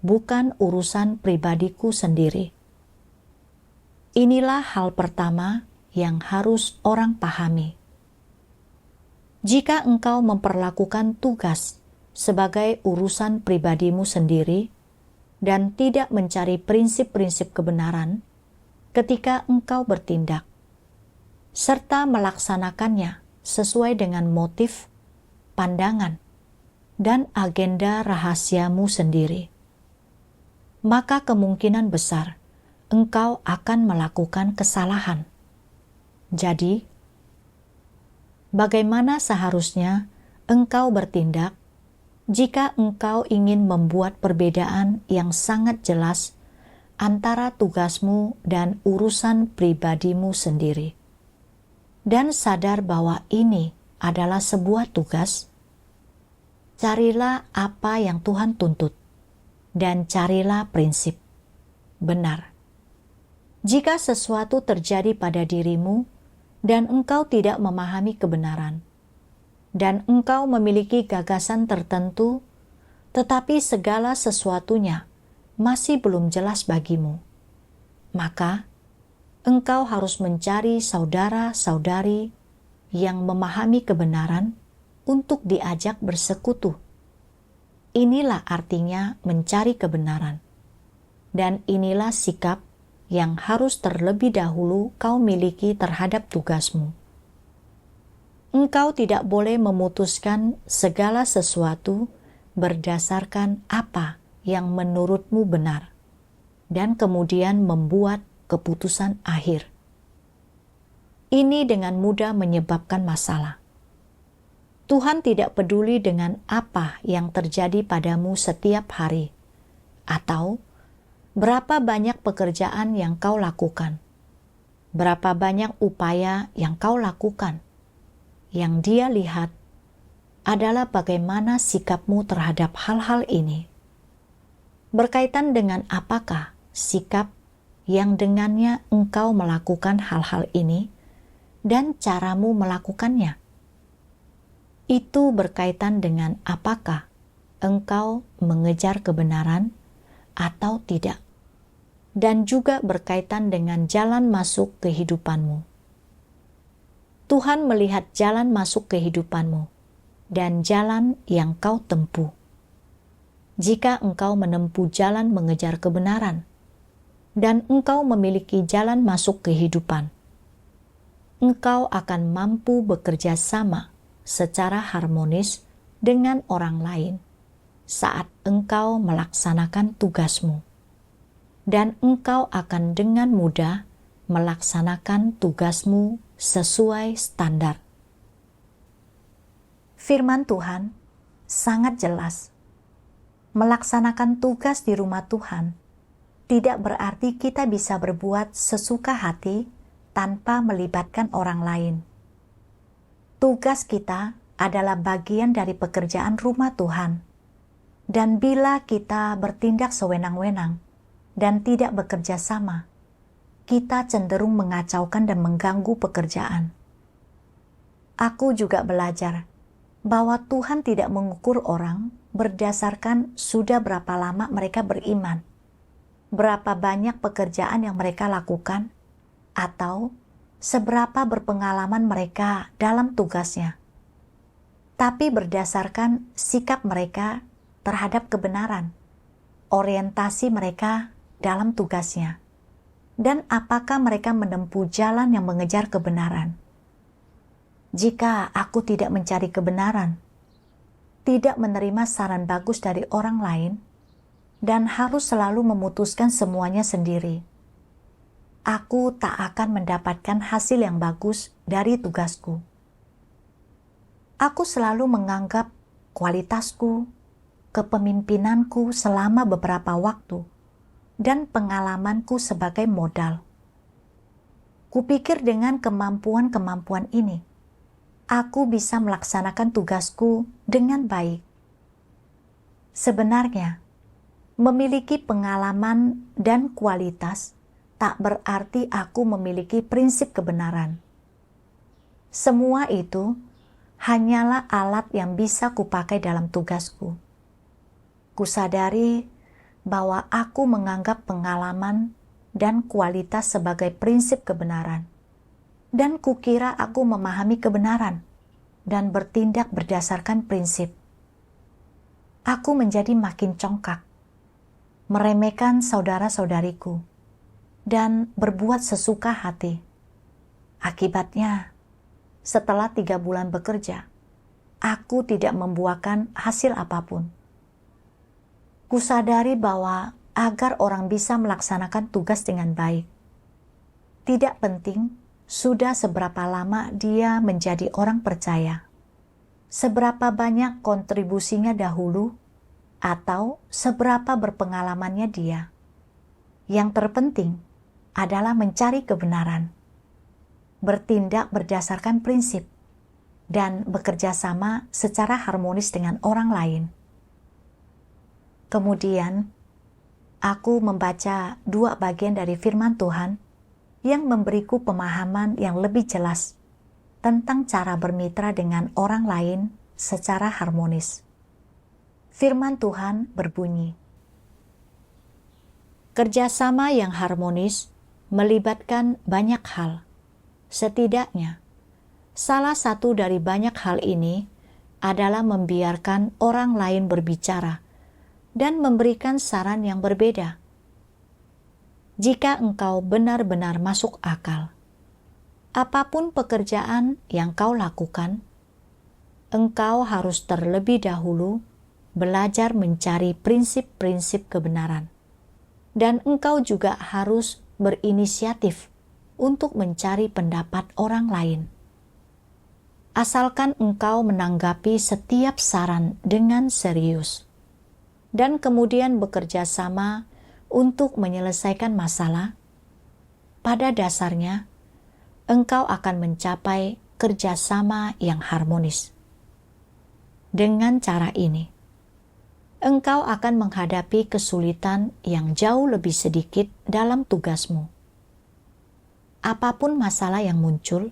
bukan urusan pribadiku sendiri.' Inilah hal pertama yang harus orang pahami. Jika engkau memperlakukan tugas sebagai urusan pribadimu sendiri dan tidak mencari prinsip-prinsip kebenaran ketika engkau bertindak, serta melaksanakannya sesuai dengan motif, pandangan, dan agenda rahasiamu sendiri, maka kemungkinan besar engkau akan melakukan kesalahan. Jadi, bagaimana seharusnya engkau bertindak jika engkau ingin membuat perbedaan yang sangat jelas antara tugasmu dan urusan pribadimu sendiri, dan sadar bahwa ini adalah sebuah tugas? Carilah apa yang Tuhan tuntut, dan carilah prinsip. Benar. Jika sesuatu terjadi pada dirimu, dan engkau tidak memahami kebenaran, dan engkau memiliki gagasan tertentu, tetapi segala sesuatunya masih belum jelas bagimu, maka engkau harus mencari saudara-saudari yang memahami kebenaran untuk diajak bersekutu. Inilah artinya mencari kebenaran, dan inilah sikap yang harus terlebih dahulu kau miliki terhadap tugasmu. Engkau tidak boleh memutuskan segala sesuatu berdasarkan apa yang menurutmu benar, dan kemudian membuat keputusan akhir. Ini dengan mudah menyebabkan masalah. Tuhan tidak peduli dengan apa yang terjadi padamu setiap hari, atau berapa banyak pekerjaan yang kau lakukan, berapa banyak upaya yang kau lakukan. Yang Dia lihat adalah bagaimana sikapmu terhadap hal-hal ini. Berkaitan dengan apakah sikap yang dengannya engkau melakukan hal-hal ini dan caramu melakukannya. Itu berkaitan dengan apakah engkau mengejar kebenaran atau tidak, dan juga berkaitan dengan jalan masuk kehidupanmu. Tuhan melihat jalan masuk kehidupanmu dan jalan yang kau tempuh. Jika engkau menempuh jalan mengejar kebenaran, dan engkau memiliki jalan masuk kehidupan. Engkau akan mampu bekerja sama secara harmonis dengan orang lain saat engkau melaksanakan tugasmu. Dan engkau akan dengan mudah melaksanakan tugasmu sesuai standar. Firman Tuhan sangat jelas. Melaksanakan tugas di rumah Tuhan tidak berarti kita bisa berbuat sesuka hati tanpa melibatkan orang lain. Tugas kita adalah bagian dari pekerjaan rumah Tuhan. Dan bila kita bertindak sewenang-wenang dan tidak bekerja sama, kita cenderung mengacaukan dan mengganggu pekerjaan. Aku juga belajar bahwa Tuhan tidak mengukur orang berdasarkan sudah berapa lama mereka beriman, berapa banyak pekerjaan yang mereka lakukan, atau seberapa berpengalaman mereka dalam tugasnya, tapi berdasarkan sikap mereka terhadap kebenaran, orientasi mereka dalam tugasnya, dan apakah mereka menempuh jalan yang mengejar kebenaran. Jika aku tidak mencari kebenaran, tidak menerima saran bagus dari orang lain, dan harus selalu memutuskan semuanya sendiri, aku tak akan mendapatkan hasil yang bagus dari tugasku. Aku selalu menganggap kualitasku, kepemimpinanku selama beberapa waktu, dan pengalamanku sebagai modal. Kupikir dengan kemampuan-kemampuan ini, aku bisa melaksanakan tugasku dengan baik. Sebenarnya, memiliki pengalaman dan kualitas tak berarti aku memiliki prinsip kebenaran. Semua itu hanyalah alat yang bisa kupakai dalam tugasku. Kusadari bahwa aku menganggap pengalaman dan kualitas sebagai prinsip kebenaran. Dan kukira aku memahami kebenaran dan bertindak berdasarkan prinsip. Aku menjadi makin congkak, meremehkan saudara-saudariku, dan berbuat sesuka hati. Akibatnya, setelah 3 bulan bekerja, aku tidak membuahkan hasil apapun. Kusadari bahwa agar orang bisa melaksanakan tugas dengan baik, tidak penting sudah seberapa lama dia menjadi orang percaya, seberapa banyak kontribusinya dahulu, atau seberapa berpengalamannya dia. Yang terpenting adalah mencari kebenaran, bertindak berdasarkan prinsip, dan bekerja sama secara harmonis dengan orang lain. Kemudian, aku membaca 2 bagian dari firman Tuhan yang memberiku pemahaman yang lebih jelas tentang cara bermitra dengan orang lain secara harmonis. Firman Tuhan berbunyi, kerjasama yang harmonis melibatkan banyak hal. Setidaknya, salah satu dari banyak hal ini adalah membiarkan orang lain berbicara dan memberikan saran yang berbeda. Jika engkau benar-benar masuk akal, apapun pekerjaan yang kau lakukan, engkau harus terlebih dahulu belajar mencari prinsip-prinsip kebenaran. Dan engkau juga harus berinisiatif untuk mencari pendapat orang lain. Asalkan engkau menanggapi setiap saran dengan serius, dan kemudian bekerja sama untuk menyelesaikan masalah, pada dasarnya engkau akan mencapai kerjasama yang harmonis. Dengan cara ini, engkau akan menghadapi kesulitan yang jauh lebih sedikit dalam tugasmu. Apapun masalah yang muncul,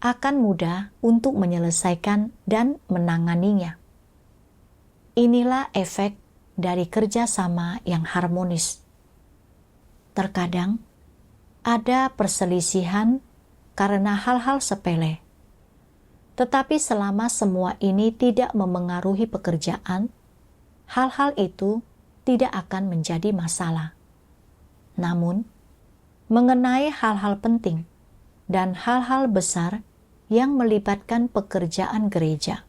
akan mudah untuk menyelesaikan dan menanganinya. Inilah efek dari kerjasama yang harmonis. Terkadang, ada perselisihan karena hal-hal sepele. Tetapi selama semua ini tidak memengaruhi pekerjaan, hal-hal itu tidak akan menjadi masalah. namun, mengenai hal-hal penting dan hal-hal besar yang melibatkan pekerjaan gereja.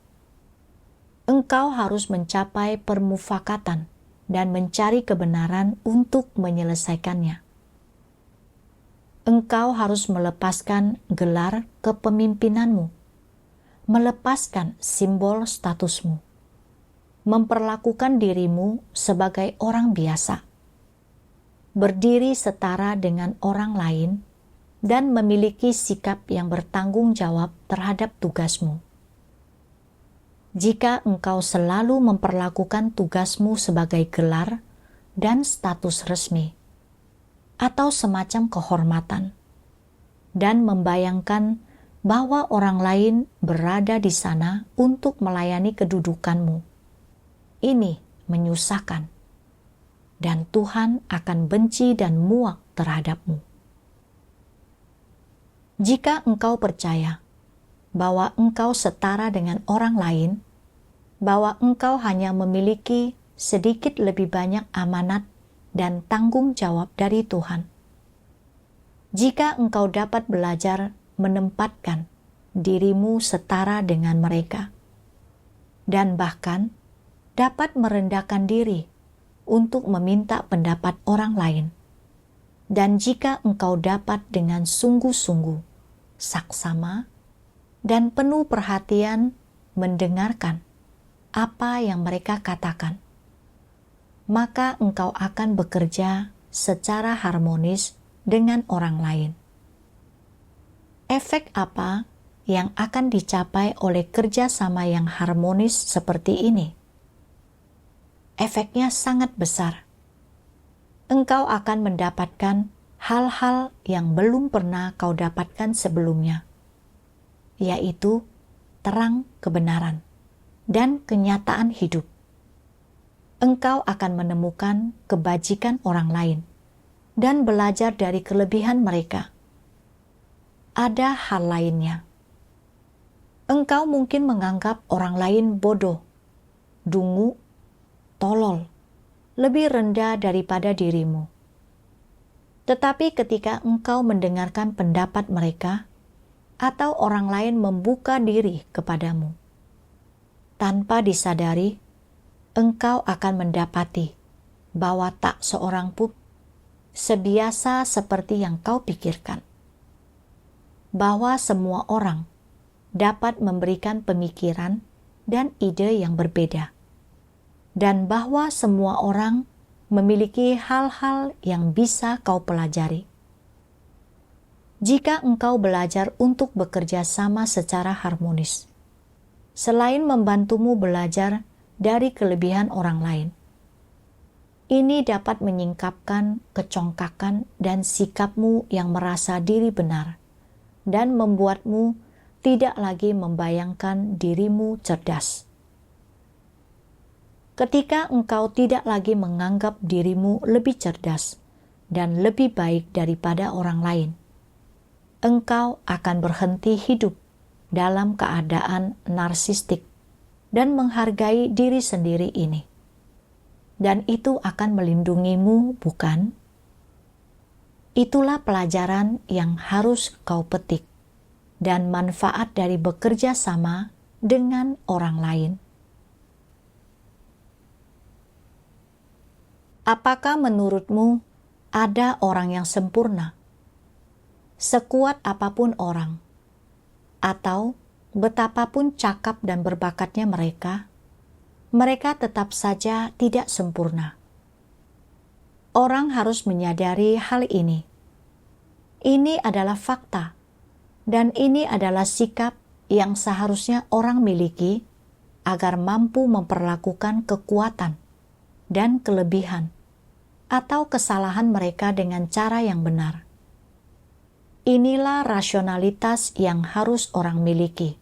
Engkau harus mencapai permufakatan dan mencari kebenaran untuk menyelesaikannya. Engkau harus melepaskan gelar kepemimpinanmu, melepaskan simbol statusmu, memperlakukan dirimu sebagai orang biasa, berdiri setara dengan orang lain, dan memiliki sikap yang bertanggung jawab terhadap tugasmu. Jika engkau selalu memperlakukan tugasmu sebagai gelar dan status resmi, atau semacam kehormatan, dan membayangkan bahwa orang lain berada di sana untuk melayani kedudukanmu, ini menyusahkan, dan Tuhan akan benci dan muak terhadapmu. Jika engkau percaya bahwa engkau setara dengan orang lain, bahwa engkau hanya memiliki sedikit lebih banyak amanat dan tanggung jawab dari Tuhan, jika engkau dapat belajar menempatkan dirimu setara dengan mereka, dan bahkan dapat merendahkan diri untuk meminta pendapat orang lain, dan jika engkau dapat dengan sungguh-sungguh, saksama, dan penuh perhatian mendengarkan apa yang mereka katakan, maka engkau akan bekerja secara harmonis dengan orang lain. Efek apa yang akan dicapai oleh kerjasama yang harmonis seperti ini? Efeknya sangat besar. Engkau akan mendapatkan hal-hal yang belum pernah kau dapatkan sebelumnya, yaitu terang kebenaran dan kenyataan hidup. Engkau akan menemukan kebajikan orang lain dan belajar dari kelebihan mereka. Ada hal lainnya. Engkau mungkin menganggap orang lain bodoh, dungu, tolol, lebih rendah daripada dirimu. Tetapi ketika engkau mendengarkan pendapat mereka, atau orang lain membuka diri kepadamu, tanpa disadari, engkau akan mendapati bahwa tak seorang pun sebiasa seperti yang kau pikirkan. Bahwa semua orang dapat memberikan pemikiran dan ide yang berbeda, dan bahwa semua orang memiliki hal-hal yang bisa kau pelajari. Jika engkau belajar untuk bekerja sama secara harmonis, selain membantumu belajar dari kelebihan orang lain, ini dapat menyingkapkan kecongkakan dan sikapmu yang merasa diri benar, dan membuatmu tidak lagi membayangkan dirimu cerdas. Ketika engkau tidak lagi menganggap dirimu lebih cerdas dan lebih baik daripada orang lain, engkau akan berhenti hidup dalam keadaan narsistik dan menghargai diri sendiri ini. Dan itu akan melindungimu, bukan? Itulah pelajaran yang harus kau petik dan manfaat dari bekerja sama dengan orang lain. Apakah menurutmu ada orang yang sempurna, sekuat apapun orang, atau betapapun cakap dan berbakatnya mereka tetap saja tidak sempurna? Orang harus menyadari hal ini. Ini adalah fakta, dan ini adalah sikap yang seharusnya orang miliki agar mampu memperlakukan kekuatan dan kelebihan atau kesalahan mereka dengan cara yang benar. Inilah rasionalitas yang harus orang miliki.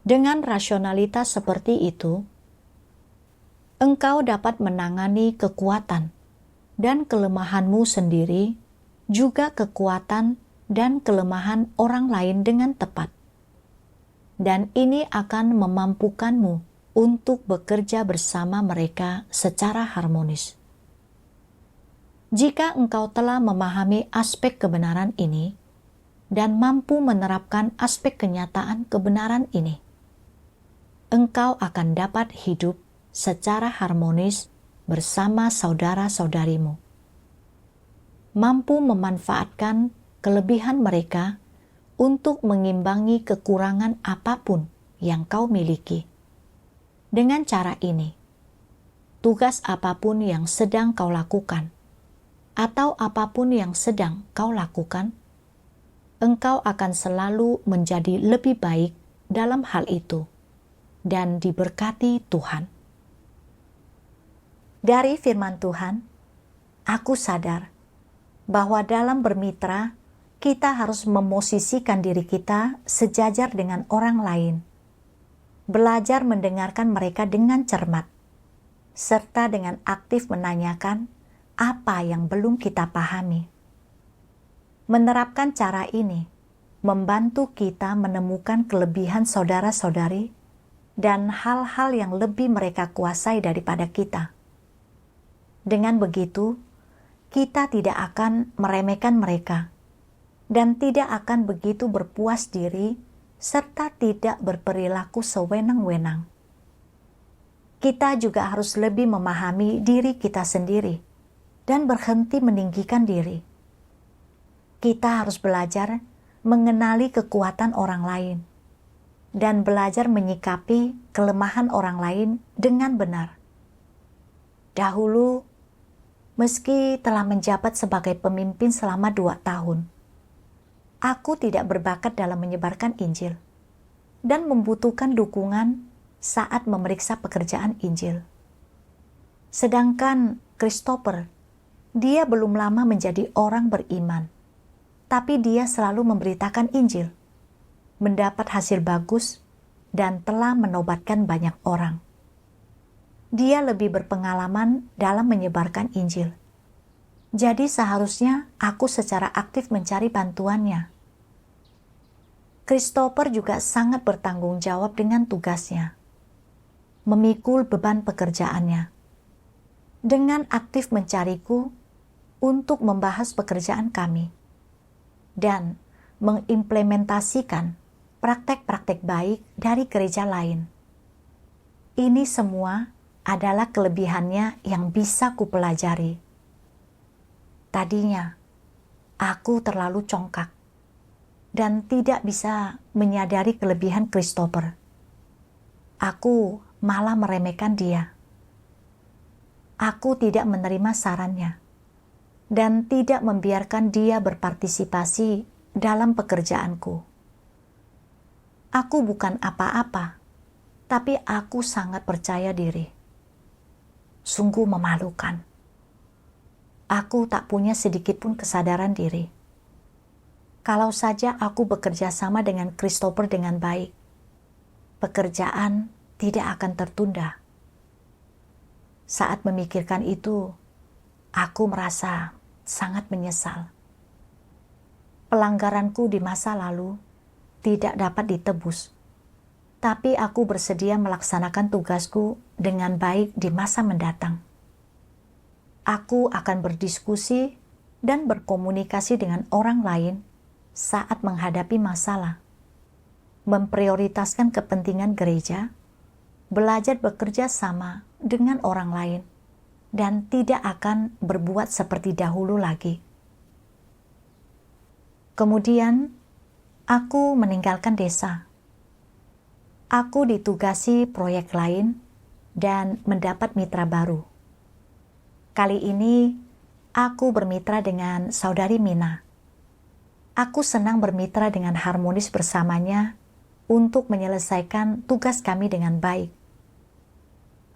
Dengan rasionalitas seperti itu, engkau dapat menangani kekuatan dan kelemahanmu sendiri, juga kekuatan dan kelemahan orang lain dengan tepat. Dan ini akan memampukanmu untuk bekerja bersama mereka secara harmonis. Jika engkau telah memahami aspek kebenaran ini dan mampu menerapkan aspek kenyataan kebenaran ini, engkau akan dapat hidup secara harmonis bersama saudara-saudarimu, mampu memanfaatkan kelebihan mereka untuk mengimbangi kekurangan apapun yang kau miliki. Dengan cara ini, tugas apapun yang sedang kau lakukan, atau apapun yang sedang kau lakukan, engkau akan selalu menjadi lebih baik dalam hal itu dan diberkati Tuhan. Dari firman Tuhan, aku sadar bahwa dalam bermitra, kita harus memosisikan diri kita sejajar dengan orang lain, belajar mendengarkan mereka dengan cermat, serta dengan aktif menanyakan apa yang belum kita pahami. Menerapkan cara ini membantu kita menemukan kelebihan saudara-saudari dan hal-hal yang lebih mereka kuasai daripada kita. Dengan begitu, kita tidak akan meremehkan mereka dan tidak akan begitu berpuas diri serta tidak berperilaku sewenang-wenang. Kita juga harus lebih memahami diri kita sendiri dan berhenti meninggikan diri. Kita harus belajar mengenali kekuatan orang lain dan belajar menyikapi kelemahan orang lain dengan benar. Dahulu, meski telah menjabat sebagai pemimpin selama 2 tahun, aku tidak berbakat dalam menyebarkan Injil dan membutuhkan dukungan saat memeriksa pekerjaan Injil. Sedangkan Christopher, dia belum lama menjadi orang beriman, tapi dia selalu memberitakan Injil, mendapat hasil bagus, dan telah menobatkan banyak orang. Dia lebih berpengalaman dalam menyebarkan Injil. Jadi seharusnya aku secara aktif mencari bantuannya. Christopher juga sangat bertanggung jawab dengan tugasnya, memikul beban pekerjaannya, dengan aktif mencariku untuk membahas pekerjaan kami, dan mengimplementasikan praktek-praktek baik dari gereja lain. Ini semua adalah kelebihannya yang bisa kupelajari. Tadinya, aku terlalu congkak dan tidak bisa menyadari kelebihan Christopher. Aku malah meremehkan dia. Aku tidak menerima sarannya dan tidak membiarkan dia berpartisipasi dalam pekerjaanku. Aku bukan apa-apa, tapi aku sangat percaya diri. Sungguh memalukan. Aku tak punya sedikit pun kesadaran diri. Kalau saja aku bekerja sama dengan Christopher dengan baik, pekerjaan tidak akan tertunda. Saat memikirkan itu, aku merasa sangat menyesal. Pelanggaranku di masa lalu tidak dapat ditebus, tapi aku bersedia melaksanakan tugasku dengan baik di masa mendatang. Aku akan berdiskusi dan berkomunikasi dengan orang lain saat menghadapi masalah, memprioritaskan kepentingan gereja, belajar bekerja sama dengan orang lain, dan tidak akan berbuat seperti dahulu lagi. Kemudian, aku meninggalkan desa. Aku ditugasi proyek lain dan mendapat mitra baru. Kali ini, aku bermitra dengan saudari Mina. Aku senang bermitra dengan harmonis bersamanya untuk menyelesaikan tugas kami dengan baik.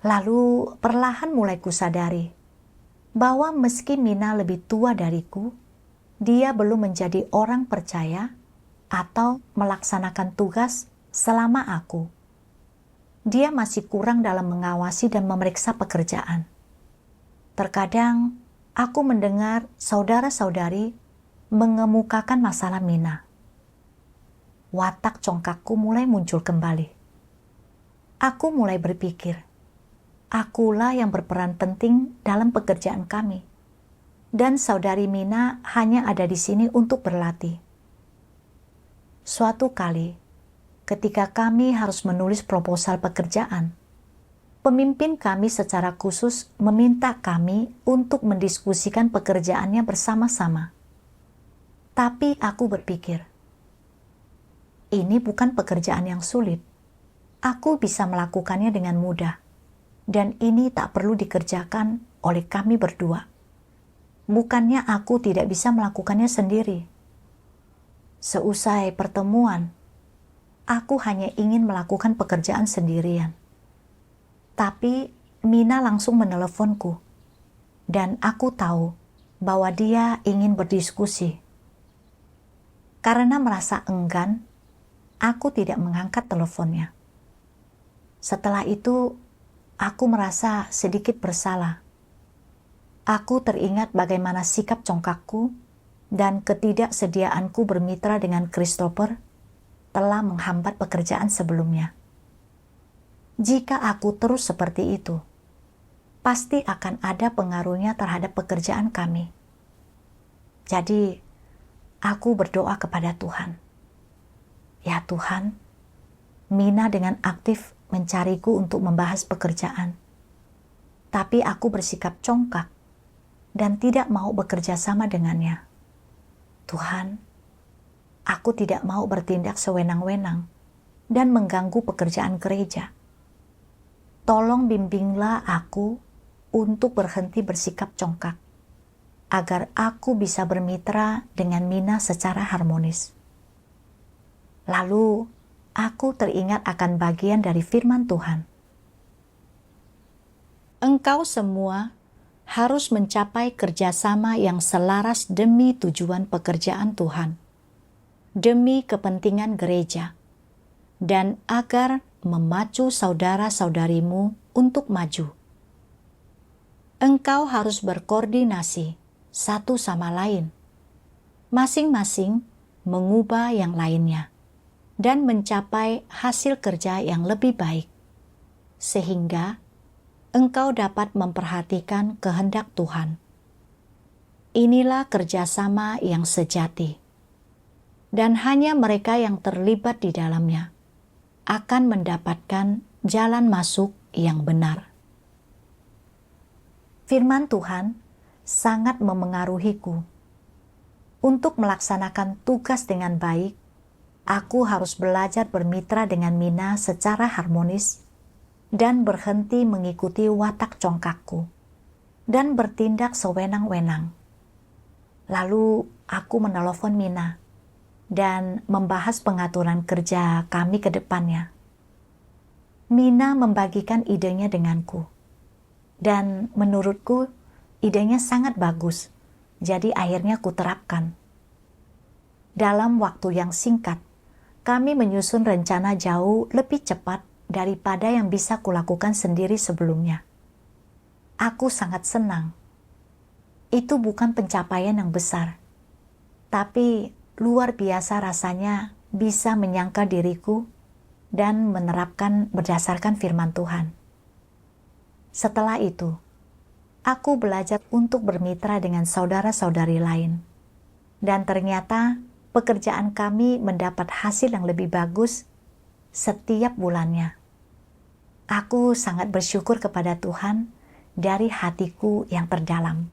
Lalu perlahan mulai kusadari bahwa meski Mina lebih tua dariku, dia belum menjadi orang percaya atau melaksanakan tugas selama aku. Dia masih kurang dalam mengawasi dan memeriksa pekerjaan. Terkadang aku mendengar saudara-saudari mengemukakan masalah Mina. Watak congkakku mulai muncul kembali. Aku mulai berpikir, akulah yang berperan penting dalam pekerjaan kami. dan saudari Mina hanya ada di sini untuk berlatih. Suatu kali, ketika kami harus menulis proposal pekerjaan, pemimpin kami secara khusus meminta kami untuk mendiskusikan pekerjaannya bersama-sama. Tapi aku berpikir, ini bukan pekerjaan yang sulit. Aku bisa melakukannya dengan mudah, dan ini tak perlu dikerjakan oleh kami berdua. Bukannya aku tidak bisa melakukannya sendiri. Seusai pertemuan, aku hanya ingin melakukan pekerjaan sendirian. Tapi Mina langsung meneleponku, dan aku tahu bahwa dia ingin berdiskusi. Karena merasa enggan, aku tidak mengangkat teleponnya. Setelah itu, aku merasa sedikit bersalah. Aku teringat bagaimana sikap congkakku dan ketidaksediaanku bermitra dengan Christopher telah menghambat pekerjaan sebelumnya. Jika aku terus seperti itu, pasti akan ada pengaruhnya terhadap pekerjaan kami. Jadi, aku berdoa kepada Tuhan. Ya Tuhan, Mina dengan aktif mencariku untuk membahas pekerjaan. Tapi aku bersikap congkak dan tidak mau bekerja sama dengannya. Tuhan, aku tidak mau bertindak sewenang-wenang dan mengganggu pekerjaan gereja. Tolong bimbinglah aku untuk berhenti bersikap congkak, agar aku bisa bermitra dengan Mina secara harmonis. Lalu, aku teringat akan bagian dari firman Tuhan. Engkau semua harus mencapai kerjasama yang selaras demi tujuan pekerjaan Tuhan, demi kepentingan gereja, dan agar memacu saudara-saudarimu untuk maju. Engkau harus berkoordinasi satu sama lain, masing-masing mengubah yang lainnya, dan mencapai hasil kerja yang lebih baik, sehingga engkau dapat memperhatikan kehendak Tuhan. Inilah kerjasama yang sejati, dan hanya mereka yang terlibat di dalamnya akan mendapatkan jalan masuk yang benar. Firman Tuhan sangat memengaruhiku. Untuk melaksanakan tugas dengan baik, aku harus belajar bermitra dengan Mina secara harmonis dan berhenti mengikuti watak congkakku dan bertindak sewenang-wenang. Lalu aku menelepon Mina dan membahas pengaturan kerja kami ke depannya. Mina membagikan idenya denganku, dan menurutku idenya sangat bagus, jadi akhirnya kuterapkan. Dalam waktu yang singkat, kami menyusun rencana jauh lebih cepat daripada yang bisa kulakukan sendiri sebelumnya. Aku sangat senang. Itu bukan pencapaian yang besar, tapi luar biasa rasanya bisa menyangka diriku dan menerapkan berdasarkan firman Tuhan. Setelah itu, aku belajar untuk bermitra dengan saudara-saudari lain. Dan ternyata pekerjaan kami mendapat hasil yang lebih bagus setiap bulannya. Aku sangat bersyukur kepada Tuhan dari hatiku yang terdalam.